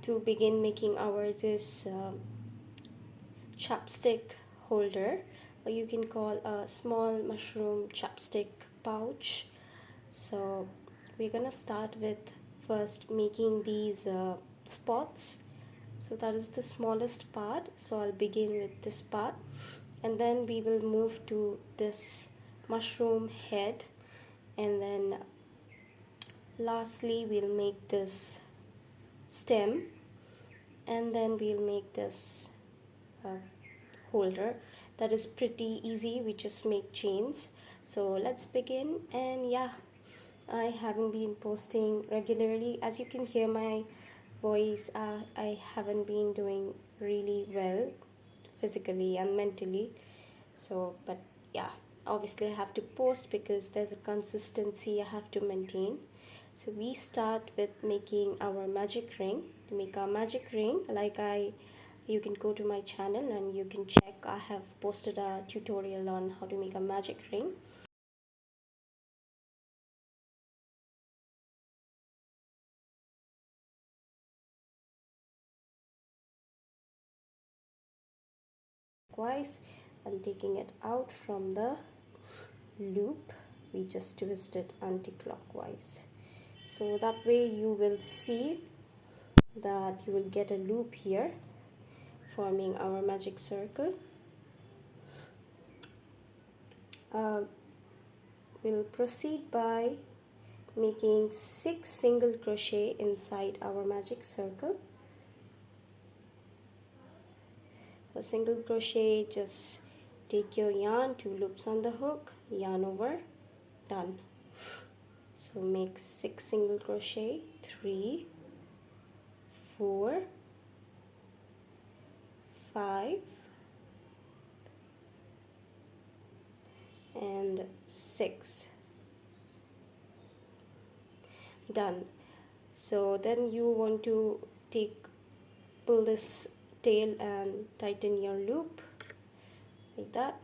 to begin making our this chapstick holder, or you can call a small mushroom chapstick pouch. So we're gonna start with first making these spots. So that is the smallest part, so I'll begin with this part, and then we will move to this mushroom head, and then lastly we'll make this stem, and then we'll make this holder. That is pretty easy, we just make chains. So let's begin. And yeah, I haven't been posting regularly, as you can hear my voice. I haven't been doing really well physically and mentally, so but yeah, obviously I have to post because there's a consistency I have to maintain. So we start with making our magic ring. To make our magic ring, you can go to my channel and you can check, I have posted a tutorial on how to make a magic ring. Twice, and taking it out from the loop, we just twist it anti-clockwise, so that way you will see that you will get a loop here, forming our magic circle. We'll proceed by making 6 single crochet inside our magic circle. For single crochet, just take your yarn, 2 loops on the hook, yarn over, done. So make 6 single crochet, 3, 4, 5, and 6. Done. So then you want to pull this tail and tighten your loop like that.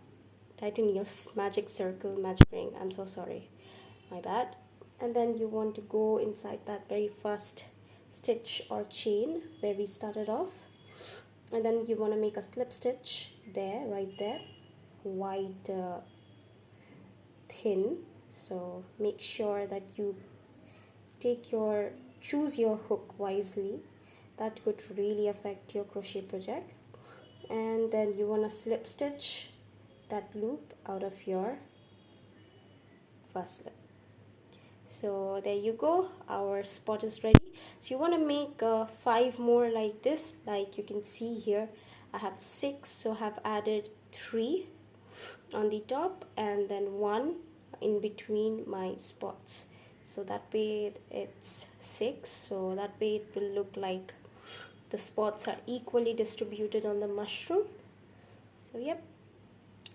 Tighten your magic circle, magic ring, I'm so sorry, my bad. And then you want to go inside that very first stitch or chain where we started off, and then you want to make a slip stitch there, right there, white thin. So make sure that you choose your hook wisely. That could really affect your crochet project. And then you want to slip stitch that loop out of your first slip. So there you go, our spot is ready. So you want to make 5 more like this. Like you can see here, I have 6, so I have added 3 on the top and then 1 in between my spots. So that way it's 6, so that way it will look like the spots are equally distributed on the mushroom. So yep,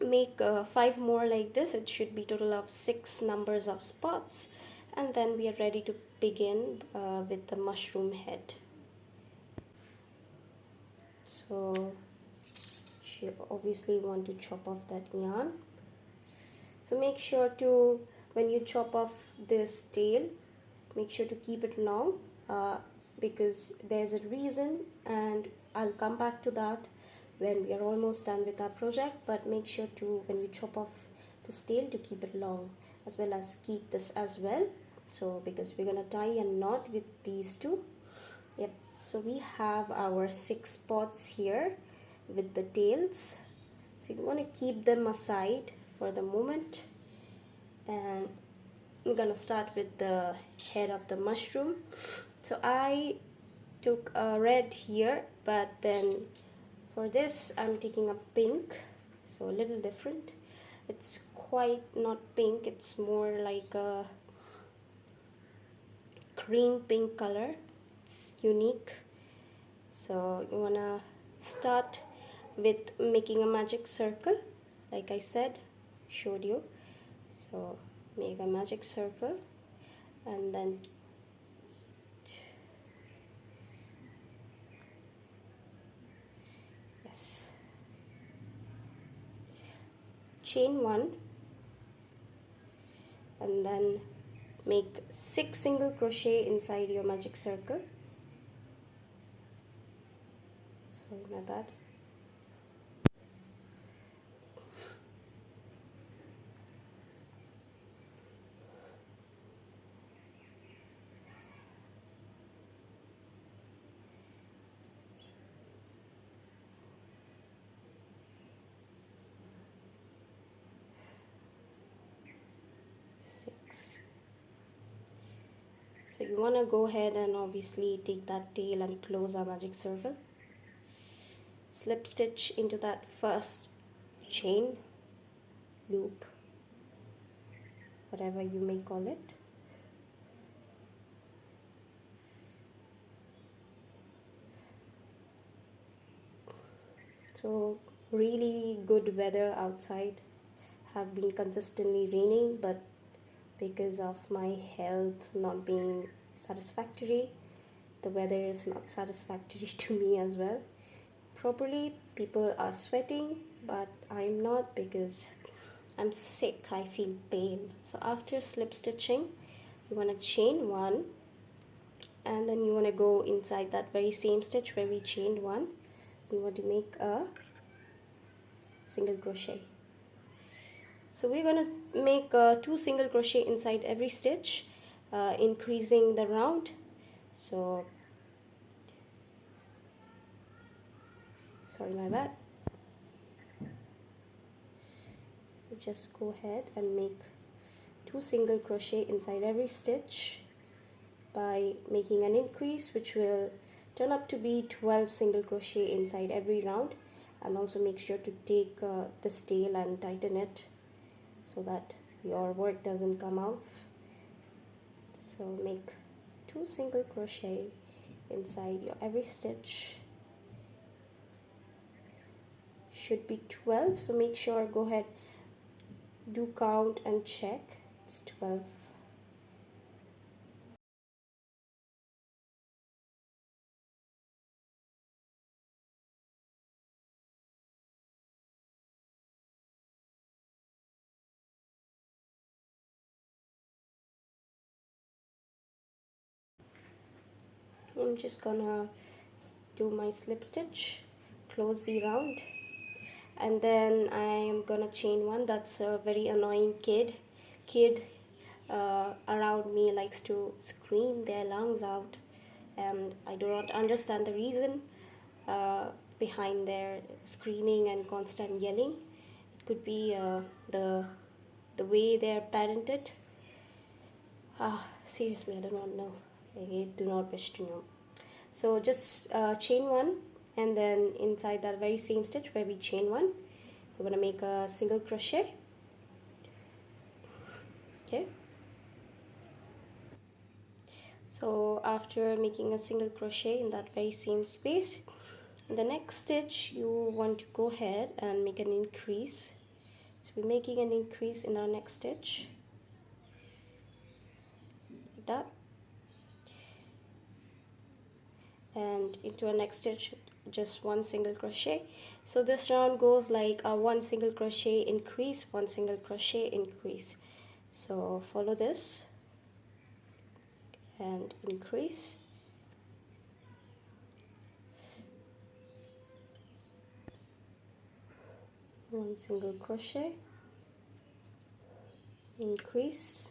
make 5 more like this. It should be total of 6 numbers of spots, and then we are ready to begin with the mushroom head. So you obviously want to chop off that yarn. So make sure to, when you chop off this tail, make sure to keep it long, because there's a reason, and I'll come back to that when we are almost done with our project. But make sure to, when you chop off this tail, to keep it long, as well as keep this as well. So because we're gonna tie a knot with these two. Yep, so we have our 6 spots here with the tails. So you want to keep them aside for the moment, and I'm gonna start with the head of the mushroom. So I took a red here, but then for this I'm taking a pink, so a little different. It's quite not pink, it's more like a cream pink color. It's unique. So you wanna start with making a magic circle, like I showed you. So make a magic circle, and then yes, chain 1, and then make 6 single crochet inside your magic circle. my bad. Six. So you want to go ahead and obviously take that tail and close our magic circle. Slip stitch into that first chain, loop, whatever you may call it. So really good weather outside, have been consistently raining, but because of my health not being satisfactory, the weather is not satisfactory to me as well. Properly, people are sweating, but I'm not because I'm sick, I feel pain. So after slip stitching, you want to chain one, and then you want to go inside that very same stitch where we chained one. You want to make a single crochet. So we're going to make 2 single crochet inside every stitch, increasing the round. So sorry, my bad. Just go ahead and make 2 single crochet inside every stitch by making an increase, which will turn up to be 12 single crochet inside every round. And also make sure to take this tail and tighten it so that your work doesn't come off. So make 2 single crochet inside your every stitch. Should be 12, so make sure, go ahead, do count and check. It's 12. I'm just gonna do my slip stitch, close the round, and then I'm gonna chain one. That's a very annoying kid around me likes to scream their lungs out, and I do not understand the reason behind their screaming and constant yelling. It could be the way they're parented. Seriously, I do not know. I do not wish to know. So just chain one, and then inside that very same stitch where we chain one, we're going to make a single crochet. Okay, so after making a single crochet in that very same space, in the next stitch you want to go ahead and make an increase. So we're making an increase in our next stitch, like that, and into our next stitch just 1 single crochet. So this round goes like a 1 single crochet increase, 1 single crochet increase. So follow this and increase, one single crochet, increase,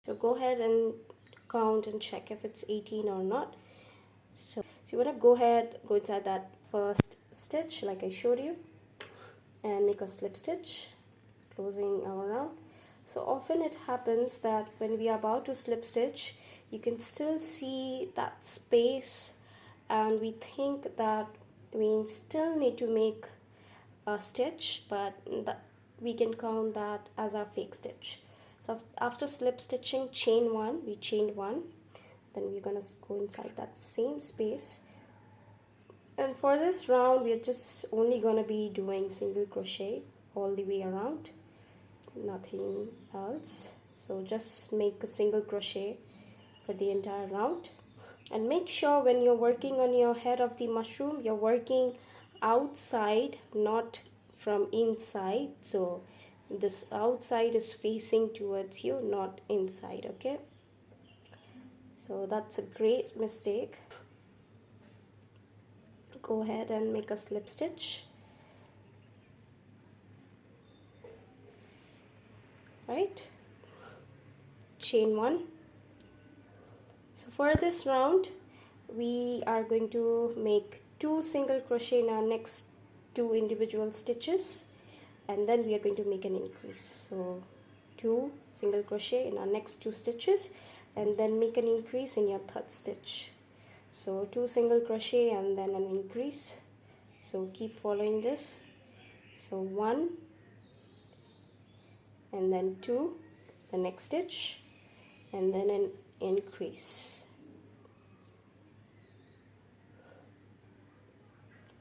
so go ahead and count and check if it's 18 or not. So you want to go ahead, go inside that first stitch like I showed you, and make a slip stitch, closing our round. So often it happens that when we are about to slip stitch, you can still see that space, and we think that we still need to make a stitch, but we can count that as our fake stitch. So after slip stitching, chain one, we chained one, then we're gonna go inside that same space. And for this round we are just only gonna be doing single crochet all the way around, nothing else. So just make a single crochet for the entire round. And make sure when you're working on your head of the mushroom, you're working outside, not from inside. So this outside is facing towards you, not inside. Okay, so that's a great mistake. Go ahead and make a slip stitch, right? Chain one. So for this round we are going to make 2 single crochet in our next 2 individual stitches, and then we are going to make an increase. So 2 single crochet in our next 2 stitches, and then make an increase in your third stitch. So 2 single crochet and then an increase. So keep following this. So 1 and then 2 the next stitch, and then an increase.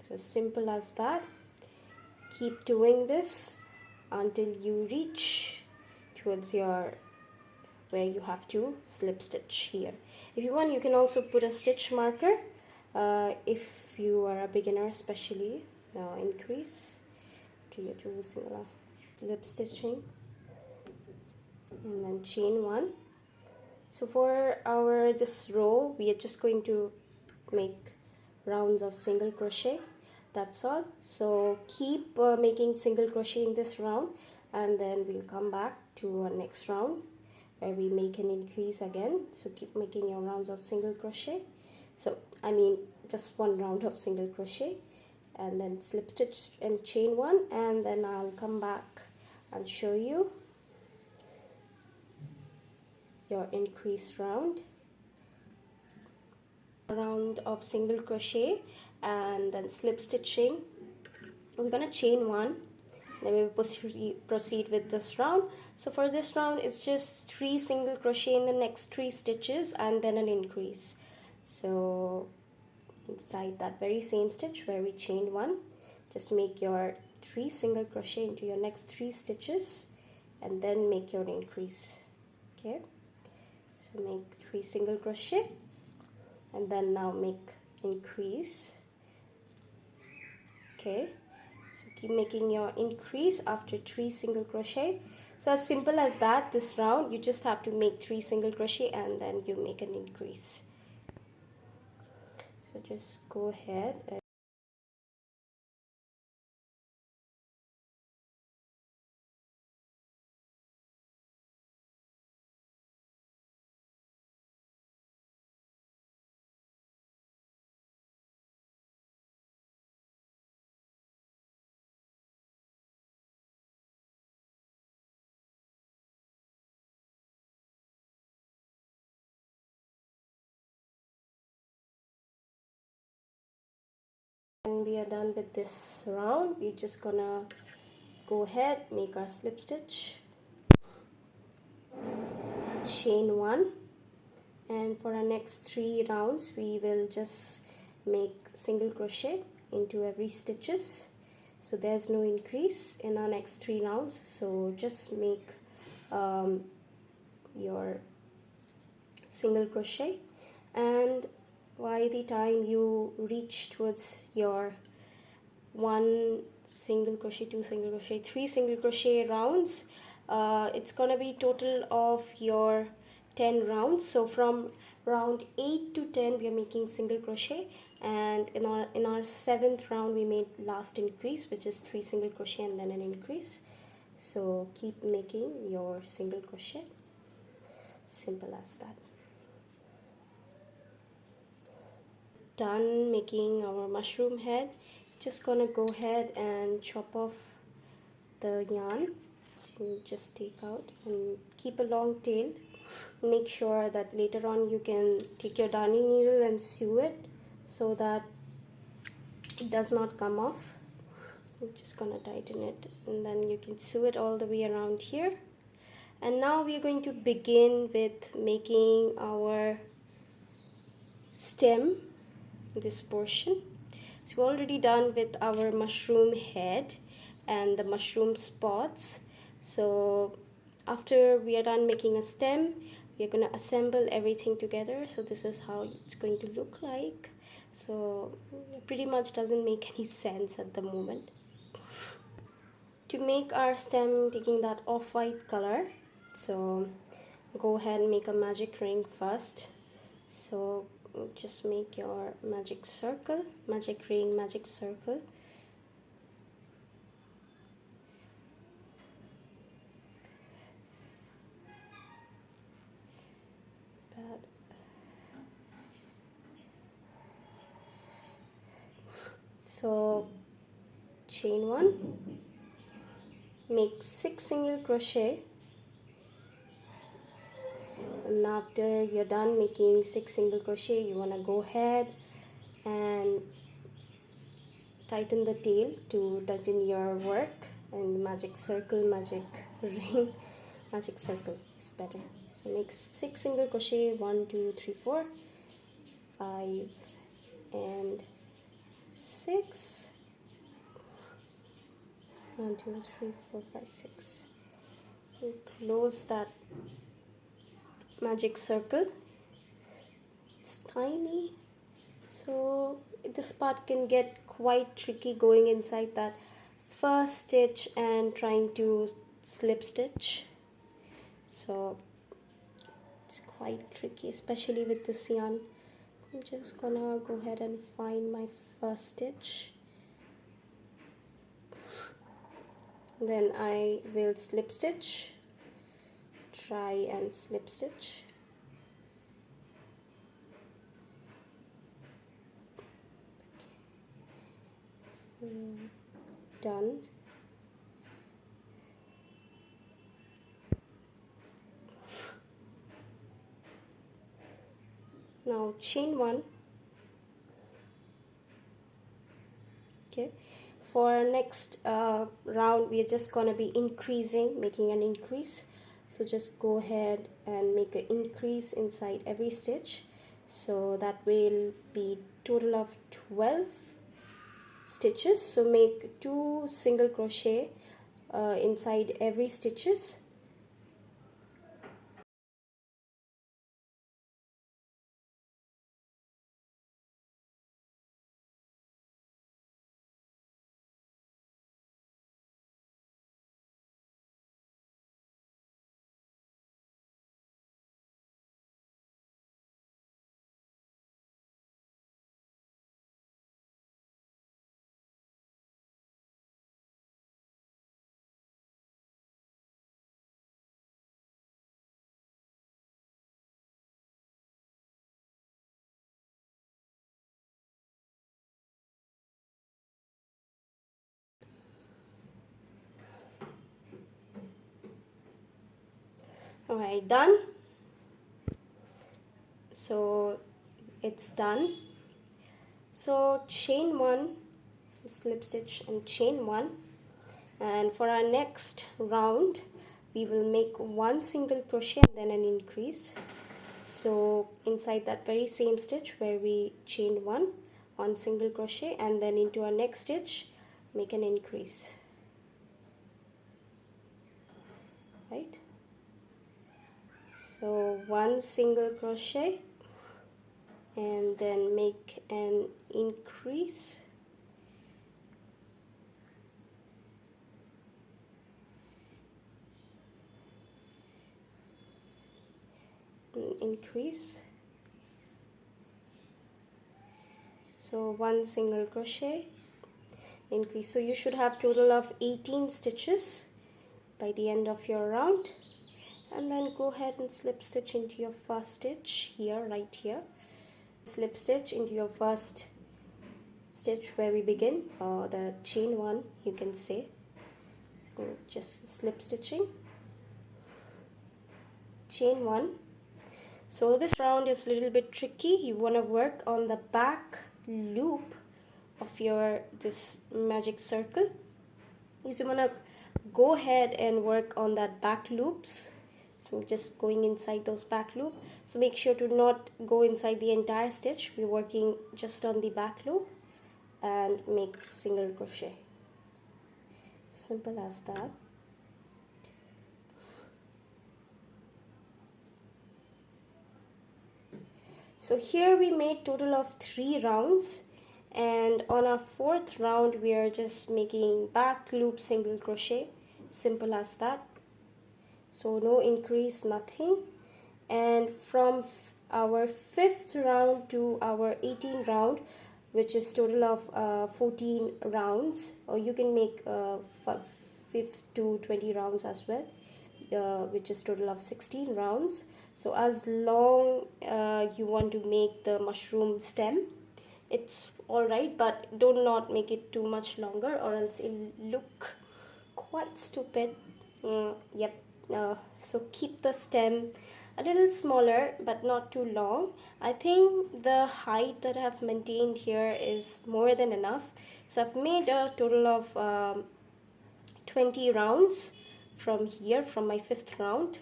So simple as that. Keep doing this until you reach towards your where you have to slip stitch here. If you want, you can also put a stitch marker if you are a beginner especially. Now increase to your 2 single slip stitching and then chain 1. So for our this row we are just going to make rounds of single crochet, that's all. So keep making single crochet in this round, and then we'll come back to our next round where we make an increase again. So keep making your rounds of single crochet. So I mean just 1 round of single crochet, and then slip stitch and chain 1, and then I'll come back and show you your increase round of single crochet and then slip stitching. We're gonna chain 1, then we'll proceed with this round. So for this round it's just 3 single crochet in the next 3 stitches and then an increase. So inside that very same stitch where we chained 1, just make your 3 single crochet into your next 3 stitches and then make your increase. Okay, so make 3 single crochet and then now make increase. Okay, so keep making your increase after 3 single crochet. So as simple as that, this round you just have to make 3 single crochet and then you make an increase. So just go ahead and when we are done with this round, we're just gonna go ahead, make our slip stitch, chain 1, and for our next 3 rounds we will just make single crochet into every stitches. So there's no increase in our next 3 rounds, so just make your single crochet, and by the time you reach towards your 1 single crochet, 2 single crochet, 3 single crochet rounds, it's gonna be total of your 10 rounds. So from round 8 to 10 we are making single crochet, and in our 7th round we made last increase, which is 3 single crochet and then an increase. So keep making your single crochet, simple as that. Done making our mushroom head, just gonna go ahead and chop off the yarn to just take out, and keep a long tail. Make sure that later on you can take your darning needle and sew it so that it does not come off. I'm just gonna tighten it, and then you can sew it all the way around here. And now we are going to begin with making our stem, this portion. So we're already done with our mushroom head and the mushroom spots. So after we are done making a stem, we are going to assemble everything together. So this is how it's going to look like. So it pretty much doesn't make any sense at the moment. To make our stem taking that off-white color, so go ahead and make a magic ring first. So just make your magic circle, magic ring, magic circle. So chain 1, make 6 single crochet, and after you're done making 6 single crochet, you want to go ahead and tighten the tail to tighten your work, and magic circle, magic ring, magic circle is better. So make 6 single crochet, 1 2 3 4 5 and 6. 1 2 3 4 5 6. You close that magic circle. It's tiny, so this part can get quite tricky going inside that first stitch and trying to slip stitch. So it's quite tricky, especially with this yarn. I'm just gonna go ahead and find my first stitch. Then I will slip stitch, try and slip stitch. So done. Now chain 1. Okay, for our next round we are just gonna be increasing, making an increase. So just go ahead and make an increase inside every stitch. So that will be total of 12 stitches. So make 2 single crochet inside every stitches. Alright, done. So it's done. So chain 1, slip stitch and chain 1, and for our next round we will make 1 single crochet and then an increase. So inside that very same stitch where we chained 1 single crochet, and then into our next stitch make an increase, right? So 1 single crochet and then make an increase, so 1 single crochet, increase. So you should have total of 18 stitches by the end of your round, and then go ahead and slip stitch into your first stitch here, right here. Slip stitch into your first stitch where we begin, or the chain 1 you can say. So just slip stitching, chain 1. So this round is a little bit tricky. You want to work on the back loop of your this magic circle. So you want to go ahead and work on that back loops So I'm just going inside those back loop. So make sure to not go inside the entire stitch. We're working just on the back loop and make single crochet. Simple as that. So here we made total of 3 rounds, and on our 4th round we are just making back loop single crochet. Simple as that. So no increase, nothing. And from our 5th round to our 18th round, which is total of 14 rounds, or you can make 5 to 20 rounds as well, which is total of 16 rounds. So as long you want to make the mushroom stem, it's alright, but do not make it too much longer or else it'll look quite stupid. Yep. So keep the stem a little smaller but not too long. I think the height that I have maintained here is more than enough. So I've made a total of 20 rounds from here, from my 5th round.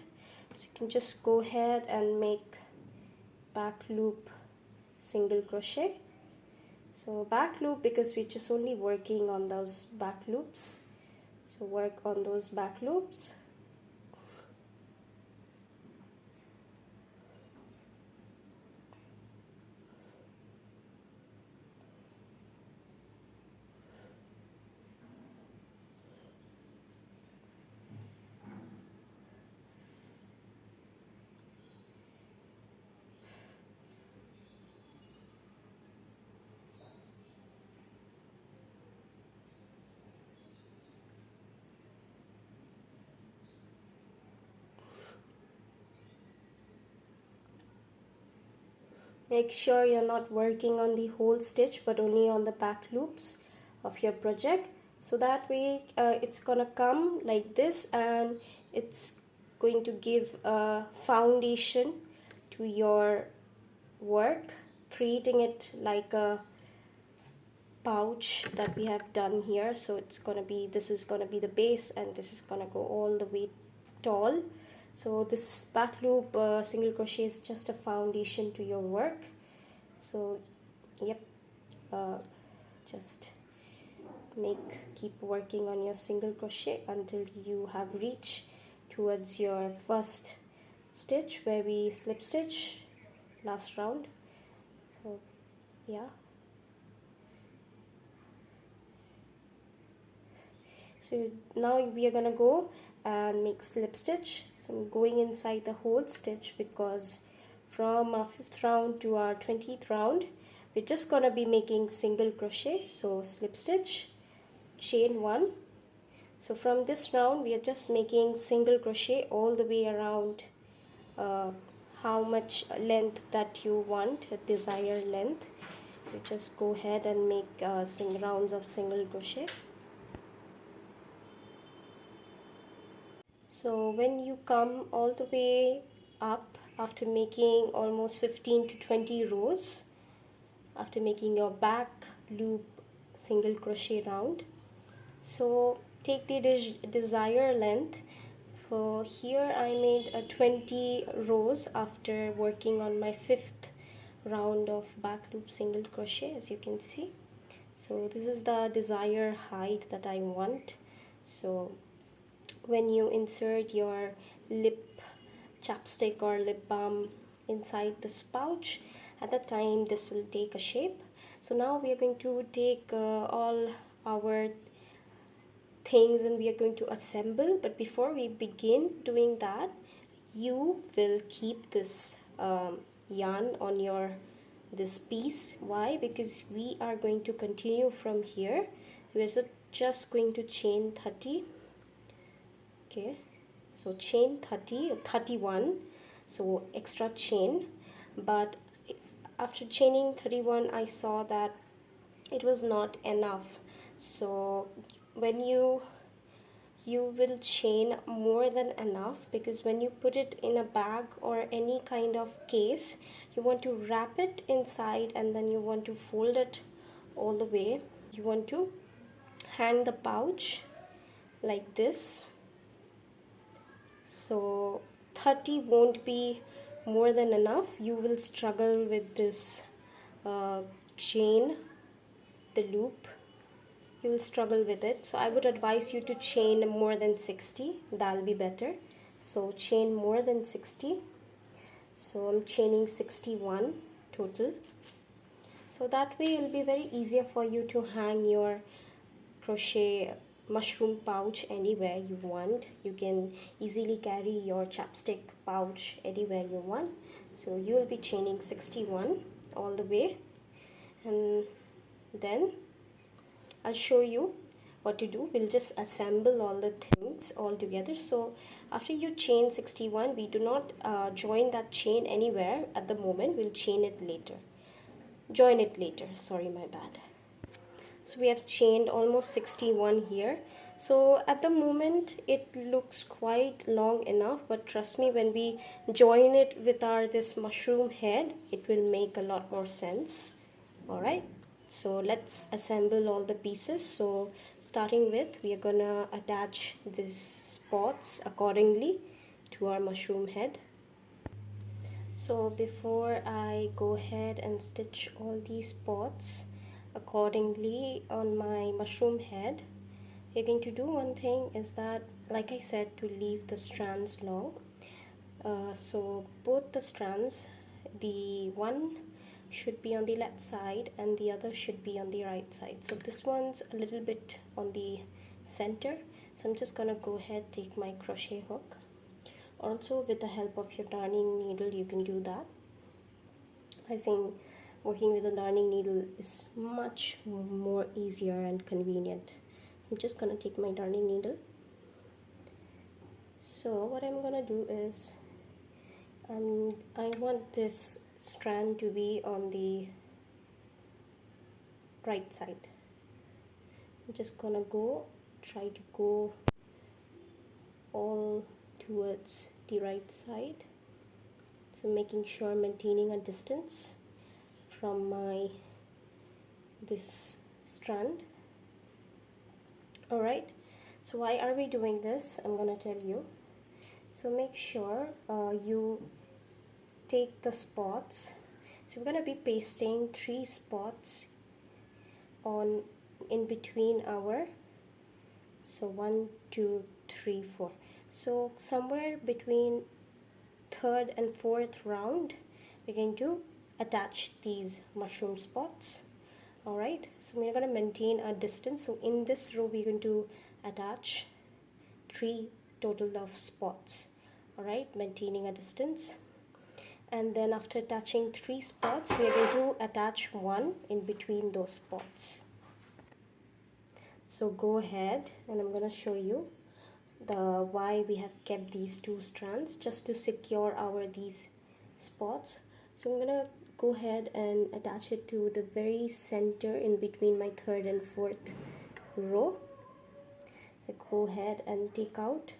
So you can just go ahead and make back loop single crochet. So back loop, because we're just only working on those back loops. So work on those back loops. Make sure you're not working on the whole stitch but only on the back loops of your project. So that way it's gonna come like this, and it's going to give a foundation to your work, creating it like a pouch that we have done here. So it's gonna be, this is gonna be the base, and this is gonna go all the way tall. So this back loop single crochet is just a foundation to your work. So yep, just keep working on your single crochet until you have reached towards your first stitch where we slip stitch last round. So yeah, so now we are gonna go and make slip stitch. So I'm going inside the whole stitch because from our 5th round to our 20th round we're just gonna be making single crochet. So slip stitch, chain 1. So from this round we are just making single crochet all the way around how much length that you want, a desired length. You just go ahead and make rounds of single crochet. So when you come all the way up after making almost 15 to 20 rows, after making your back loop single crochet round, so take the desired length. For here I made 20 rows after working on my 5th round of back loop single crochet, as you can see. So this is the desired height that I want. So when you insert your lip chapstick or lip balm inside this pouch, at that time this will take a shape. So now we are going to take all our things and we are going to assemble. But before we begin doing that, you will keep this yarn on your this piece. Why? Because we are going to continue from here. We are just going to chain 30. Okay, so chain 30 or 31, so extra chain. But after chaining 31 I saw that it was not enough. So when you will chain more than enough, because when you put it in a bag or any kind of case, you want to wrap it inside and then you want to fold it all the way. You want to hang the pouch like this. So 30 won't be more than enough. You will struggle with this chain, the loop. You will struggle with it, so I would advise you to chain more than 60. That'll be better. So chain more than 60. So I'm chaining 61 total. So that way it will be very easier for you to hang your crochet mushroom pouch anywhere you want. You can easily carry your chapstick pouch anywhere you want. So you will be chaining 61 all the way, and then I'll show you what to do. We'll just assemble all the things all together. So after you chain 61, we do not join that chain anywhere at the moment. We'll chain it later. Join it later. Sorry, my bad. So we have chained almost 61 here. So at the moment it looks quite long enough, but trust me, when we join it with our this mushroom head, it will make a lot more sense. All right, so let's assemble all the pieces. So starting with, we are gonna attach these spots accordingly to our mushroom head. So before I go ahead and stitch all these spots accordingly on my mushroom head, you're going to do one thing, is that, like I said, to leave the strands long. So both the strands, the one should be on the left side and the other should be on the right side. So this one's a little bit on the center, so I'm just gonna go ahead, take my crochet hook. Also, with the help of your darning needle, you can do that. I think working with a darning needle is much more easier and convenient. I'm just gonna take my darning needle. So what I'm gonna do is, I want this strand to be on the right side. I'm just gonna try to go all towards the right side. So making sure I'm maintaining a distance from this strand. Alright, so why are we doing this? I'm gonna tell you. So make sure you take the spots. So we're gonna be pasting 3 spots on in between our, so 1 2 3 4, so somewhere between 3rd and 4th round we're going to attach these mushroom spots. Alright, so we're going to maintain a distance. So in this row we're going to attach 3 total of spots. Alright, maintaining a distance. And then after attaching 3 spots, we are going to attach 1 in between those spots. So go ahead, and I'm going to show you why we have kept these 2 strands, just to secure these spots. So I'm going to go ahead and attach it to the very center in between my 3rd and 4th row. So go ahead and take out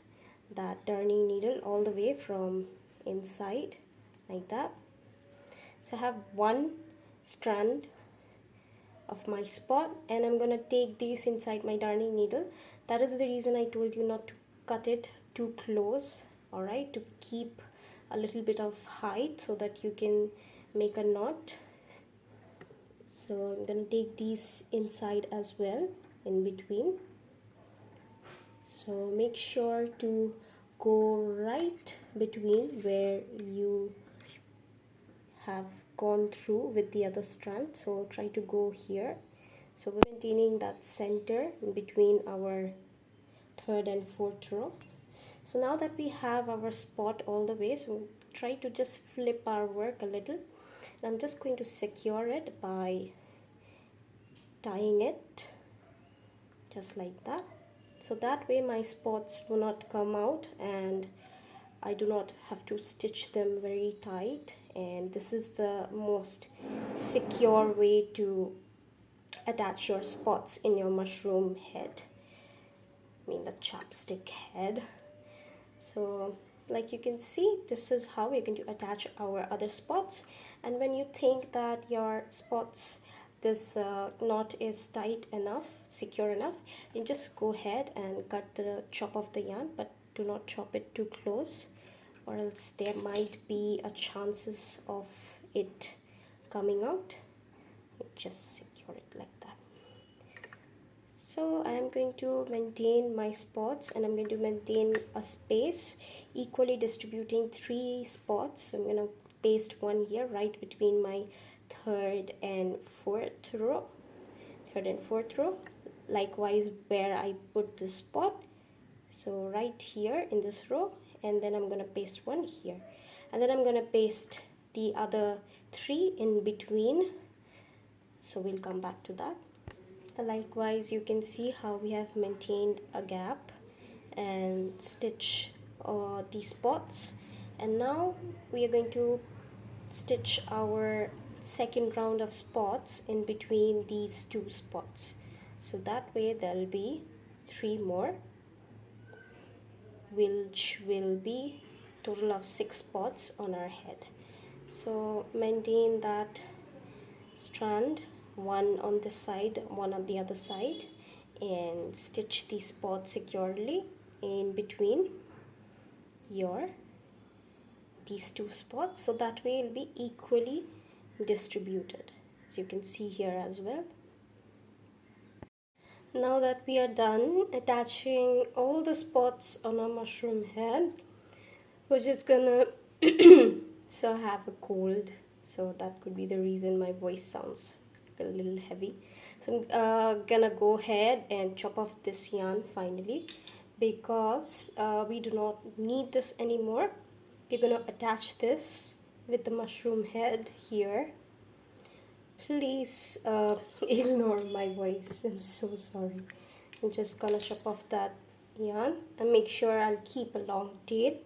that darning needle all the way from inside, like that. So I have 1 strand of my spot, and I'm gonna take these inside my darning needle. That is the reason I told you not to cut it too close. Alright, to keep a little bit of height so that you can make a knot. So I'm gonna take these inside as well, in between. So make sure to go right between where you have gone through with the other strand. So try to go here. So we're maintaining that center in between our 3rd and 4th row. So now that we have our spot all the way, so try to just flip our work a little. And I'm just going to secure it by tying it just like that. So that way my spots will not come out and I do not have to stitch them very tight. And this is the most secure way to attach your spots in your mushroom head, I mean the chapstick head. So like you can see, this is how we're going to attach our other spots. And when you think that your spots, this knot is tight enough, secure enough, you just go ahead and cut the chop of the yarn, but do not chop it too close. or else there might be a chances of it coming out. Just secure it like that. So I am going to maintain my spots, and I'm going to maintain a space equally distributing 3 spots. So I'm going to paste one here right between my third and fourth row. Likewise where I put this spot, so right here in this row, and then I'm going to paste one here, and then I'm going to paste the other 3 in between. So we'll come back to that. Likewise, you can see how we have maintained a gap and stitch these spots, and now we are going to stitch our second round of spots in between these 2 spots. So that way there'll be 3 more, which will be total of 6 spots on our head. So maintain that strand, one on this side, one on the other side, and stitch the spot securely in between these 2 spots, so that way it'll be equally distributed, as you can see here as well. Now that we are done attaching all the spots on our mushroom head, we're just gonna so I have a cold, so that could be the reason my voice sounds a little heavy. So I'm gonna go ahead and chop off this yarn finally, because we do not need this anymore. We're gonna attach this with the mushroom head here. Please ignore my voice, I'm so sorry. I'm just gonna chop off that yarn and make sure I'll keep a long tail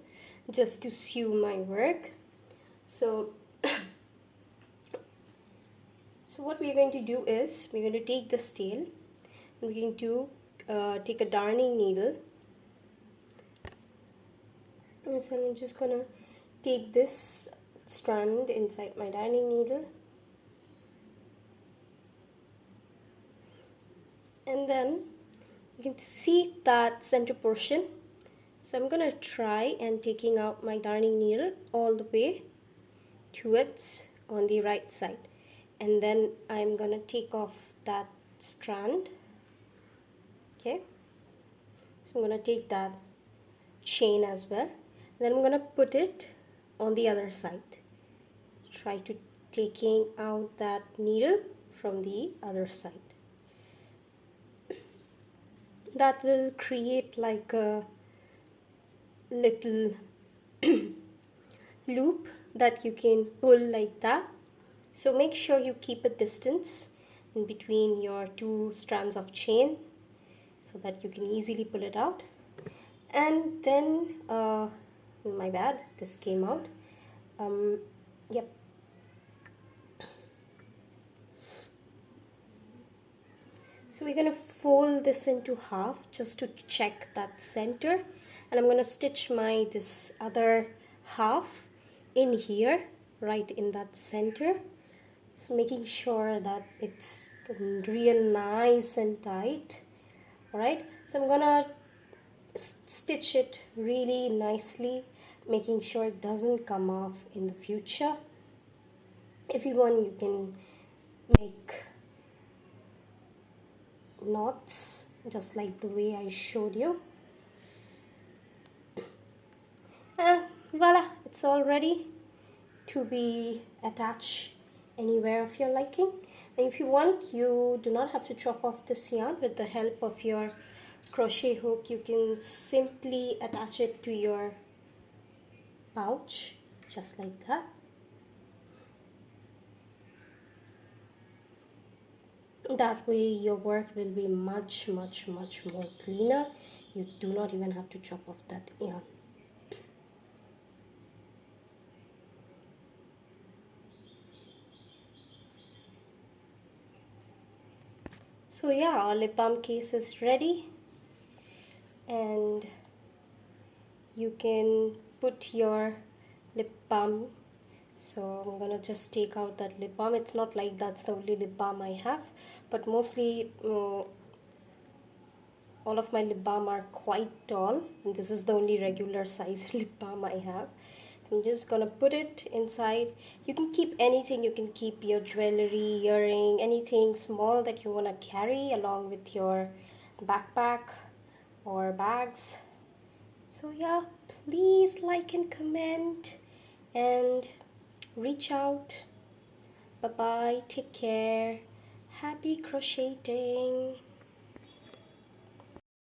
just to sew my work. So what we're going to do is we're going to take this tail, we're going to take a darning needle, and so I'm just gonna take this strand inside my darning needle, and then you can see that center portion. So I'm gonna try and taking out my darning needle all the way towards on the right side, and then I'm gonna take off that strand. Okay, so I'm gonna take that chain as well, then I'm gonna put it on the other side. Try to taking out that needle from the other side. That will create like a little loop that you can pull like that. So make sure you keep a distance in between your 2 strands of chain so that you can easily pull it out. And then my bad, this came out. Yep. So we're gonna fold this into half just to check that center, and I'm gonna stitch this other half in here, right in that center. So making sure that it's real nice and tight. Alright, so I'm gonna stitch it really nicely, making sure it doesn't come off in the future. If you want, you can make knots just like the way I showed you. Voila, it's all ready to be attached anywhere of your liking. And if you want, you do not have to chop off this yarn. With the help of your crochet hook, you can simply attach it to your pouch just like that. That way your work will be much more cleaner. You do not even have to chop off that yarn. So yeah, our lip balm case is ready, and you can put your lip balm. So I'm gonna just take out that lip balm. It's not like that's the only lip balm I have, but mostly all of my lip balm are quite tall, and this is the only regular size lip balm I have. So I'm just gonna put it inside. You can keep anything, you can keep your jewelry, earring, anything small that you wanna carry along with your backpack or bags. So yeah, please like and comment and reach out. Bye bye, take care, happy crocheting.